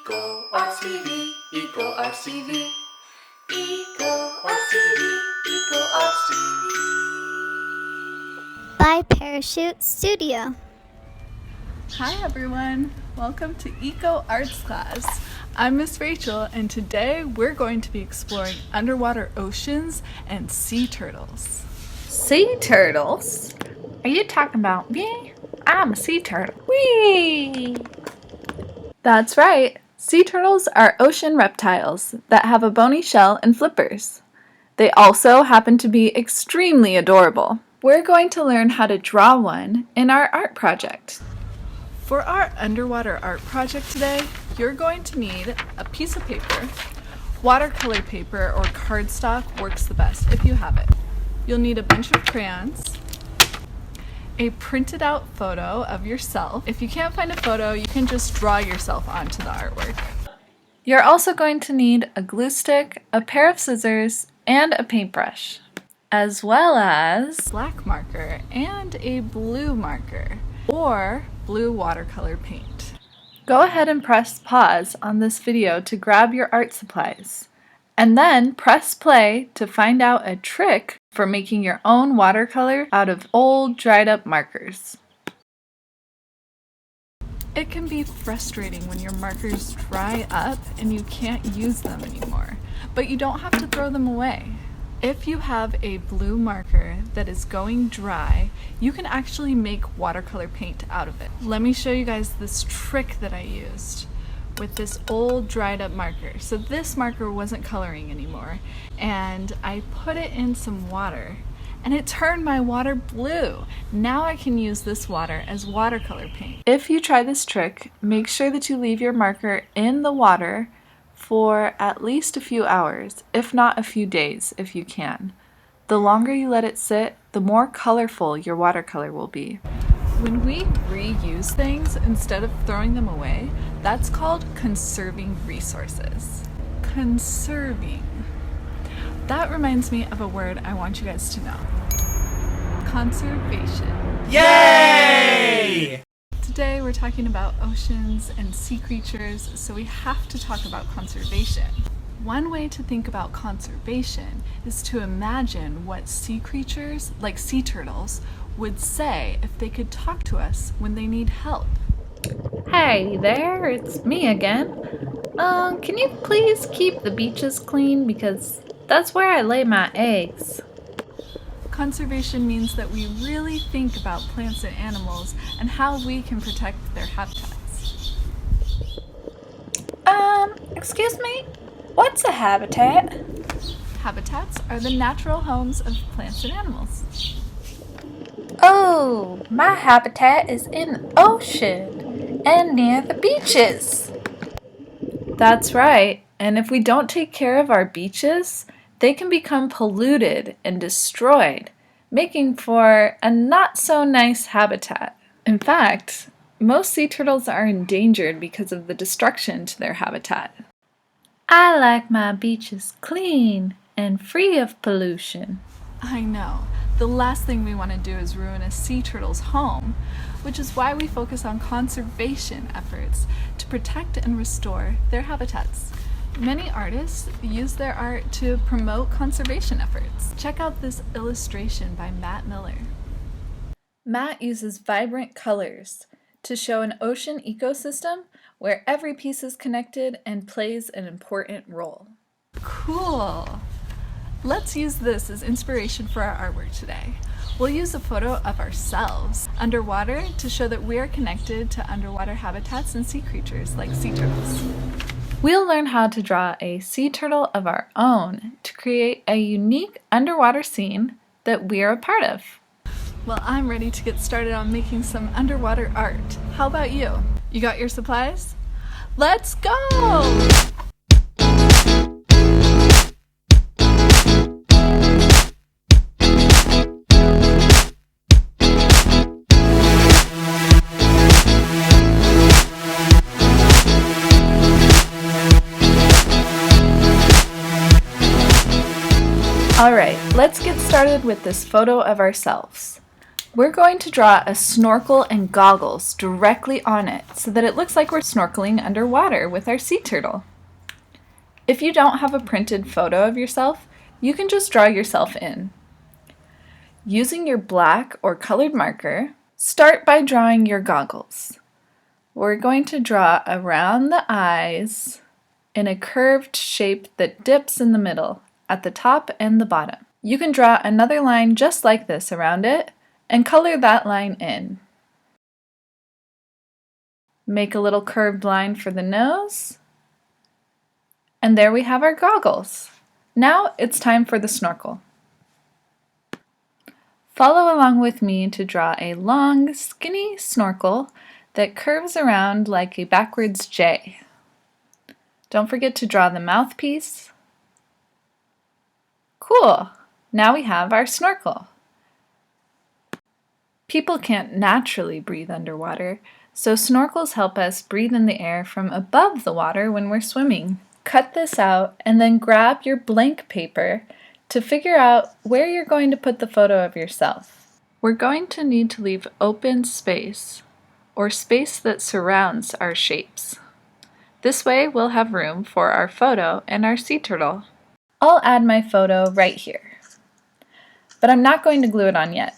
EcoArts TV, EcoArts TV, EcoArts TV, EcoArts TV. By Parachute Studio. Hi everyone, welcome to EcoArts class. I'm Miss Rachel and today we're going to be exploring underwater oceans and sea turtles. Sea turtles? Are you talking about me? I'm a sea turtle. Whee! That's right. Sea turtles are ocean reptiles that have a bony shell and flippers. They also happen to be extremely adorable. We're going to learn how to draw one in our art project. For our underwater art project today, you're going to need a piece of paper. Watercolor paper or cardstock works the best if you have it. You'll need a bunch of crayons, a printed out photo of yourself. If you can't find a photo, you can just draw yourself onto the artwork. You're also going to need a glue stick, a pair of scissors, and a paintbrush, as well as black marker and a blue marker, or blue watercolor paint. Go ahead and press pause on this video to grab your art supplies, and then press play to find out a trick for making your own watercolor out of old dried up markers. It can be frustrating when your markers dry up and you can't use them anymore, but you don't have to throw them away. If you have a blue marker that is going dry, you can actually make watercolor paint out of it. Let me show you guys this trick that I used with this old dried up marker. So this marker wasn't coloring anymore, and I put it in some water and it turned my water blue. Now I can use this water as watercolor paint. If you try this trick, make sure that you leave your marker in the water for at least a few hours, if not a few days if you can. The longer you let it sit, the more colorful your watercolor will be. When we reuse things instead of throwing them away, that's called conserving resources. Conserving. That reminds me of a word I want you guys to know. Conservation. Yay! Today we're talking about oceans and sea creatures, so we have to talk about conservation. One way to think about conservation is to imagine what sea creatures, like sea turtles, would say if they could talk to us when they need help. Hey there, it's me again. Can you please keep the beaches clean because that's where I lay my eggs. Conservation means that we really think about plants and animals and how we can protect their habitats. Excuse me? What's a habitat? Habitats are the natural homes of plants and animals. Oh, my habitat is in the ocean and near the beaches. That's right, and if we don't take care of our beaches, they can become polluted and destroyed, making for a not so nice habitat. In fact, most sea turtles are endangered because of the destruction to their habitat. I like my beaches clean and free of pollution. I know. The last thing we want to do is ruin a sea turtle's home, which is why we focus on conservation efforts to protect and restore their habitats. Many artists use their art to promote conservation efforts. Check out this illustration by Matt Miller. Matt uses vibrant colors to show an ocean ecosystem where every piece is connected and plays an important role. Cool! Let's use this as inspiration for our artwork today. We'll use a photo of ourselves underwater to show that we are connected to underwater habitats and sea creatures like sea turtles. We'll learn how to draw a sea turtle of our own to create a unique underwater scene that we're a part of. Well, I'm ready to get started on making some underwater art. How about you? You got your supplies? Let's go! Alright, let's get started with this photo of ourselves. We're going to draw a snorkel and goggles directly on it so that it looks like we're snorkeling underwater with our sea turtle. If you don't have a printed photo of yourself, you can just draw yourself in. Using your black or colored marker, start by drawing your goggles. We're going to draw around the eyes in a curved shape that dips in the middle, at the top and the bottom. You can draw another line just like this around it and color that line in. Make a little curved line for the nose. And there we have our goggles. Now it's time for the snorkel. Follow along with me to draw a long, skinny snorkel that curves around like a backwards J. Don't forget to draw the mouthpiece. Cool! Now we have our snorkel. People can't naturally breathe underwater, so snorkels help us breathe in the air from above the water when we're swimming. Cut this out and then grab your blank paper to figure out where you're going to put the photo of yourself. We're going to need to leave open space, or space that surrounds our shapes. This way we'll have room for our photo and our sea turtle. I'll add my photo right here, but I'm not going to glue it on yet.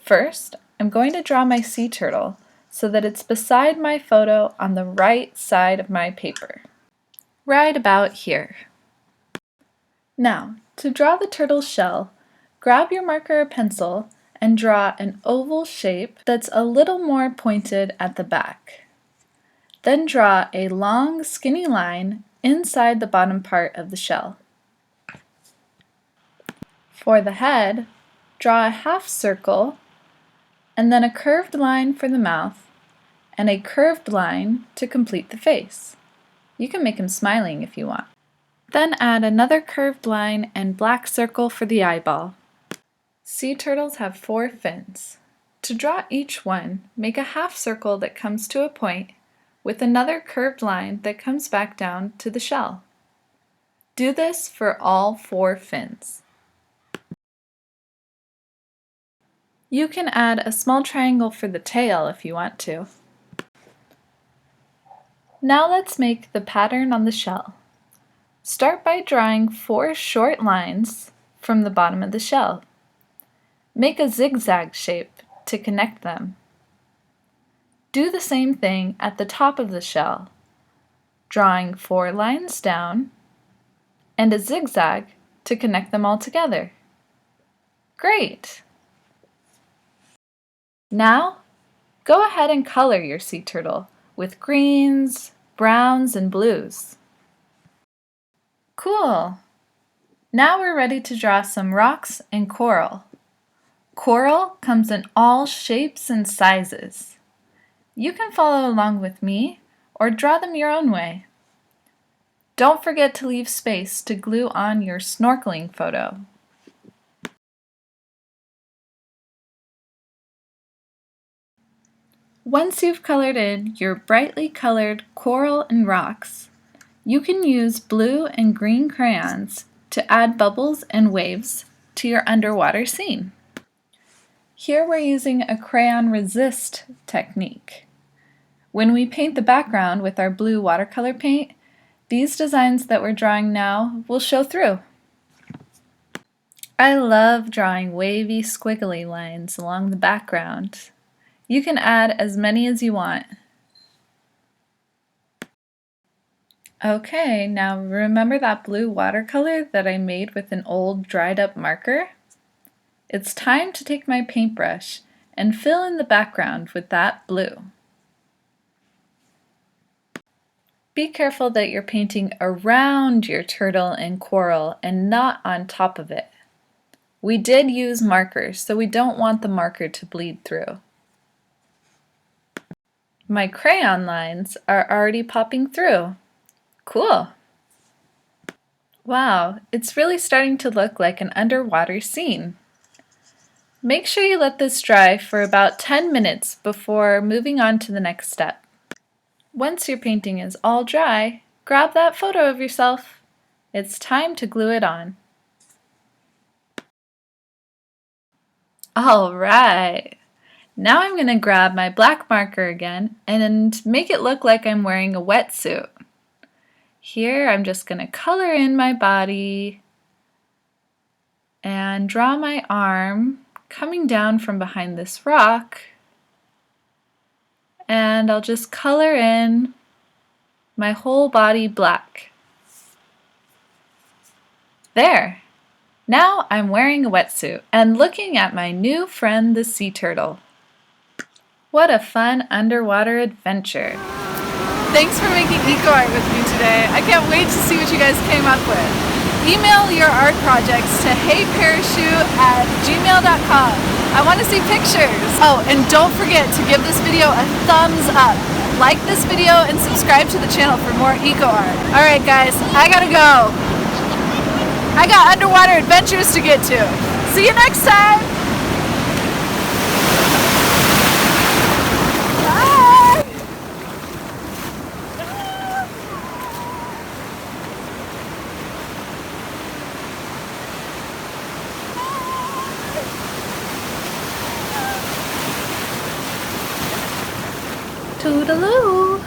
First, I'm going to draw my sea turtle so that it's beside my photo on the right side of my paper. Right about here. Now, to draw the turtle's shell, grab your marker or pencil and draw an oval shape that's a little more pointed at the back. Then draw a long, skinny line inside the bottom part of the shell. For the head, draw a half circle and then a curved line for the mouth and a curved line to complete the face. You can make him smiling if you want. Then add another curved line and black circle for the eyeball. Sea turtles have 4 fins. To draw each one, make a half circle that comes to a point with another curved line that comes back down to the shell. Do this for all 4 fins. You can add a small triangle for the tail if you want to. Now let's make the pattern on the shell. Start by drawing 4 short lines from the bottom of the shell. Make a zigzag shape to connect them. Do the same thing at the top of the shell, drawing 4 lines down and a zigzag to connect them all together. Great! Now, go ahead and color your sea turtle with greens, browns, and blues. Cool! Now we're ready to draw some rocks and coral. Coral comes in all shapes and sizes. You can follow along with me or draw them your own way. Don't forget to leave space to glue on your snorkeling photo. Once you've colored in your brightly colored coral and rocks, you can use blue and green crayons to add bubbles and waves to your underwater scene. Here we're using a crayon resist technique. When we paint the background with our blue watercolor paint, these designs that we're drawing now will show through. I love drawing wavy, squiggly lines along the background. You can add as many as you want. Okay, now remember that blue watercolor that I made with an old dried up marker? It's time to take my paintbrush and fill in the background with that blue. Be careful that you're painting around your turtle and coral and not on top of it. We did use markers, so we don't want the marker to bleed through. My crayon lines are already popping through. Cool! Wow, it's really starting to look like an underwater scene. Make sure you let this dry for about 10 minutes before moving on to the next step. Once your painting is all dry, grab that photo of yourself. It's time to glue it on. All right. Now I'm going to grab my black marker again and make it look like I'm wearing a wetsuit. Here I'm just going to color in my body and draw my arm coming down from behind this rock, and I'll just color in my whole body black. There! Now I'm wearing a wetsuit and looking at my new friend the sea turtle. What a fun underwater adventure! Thanks for making EcoArt with me today. I can't wait to see what you guys came up with. Email your art projects to heyparachute@gmail.com. I want to see pictures. Oh, and don't forget to give this video a thumbs up. Like this video and subscribe to the channel for more EcoArt. Alright guys, I gotta go. I got underwater adventures to get to. See you next time! Bye! Toodaloo!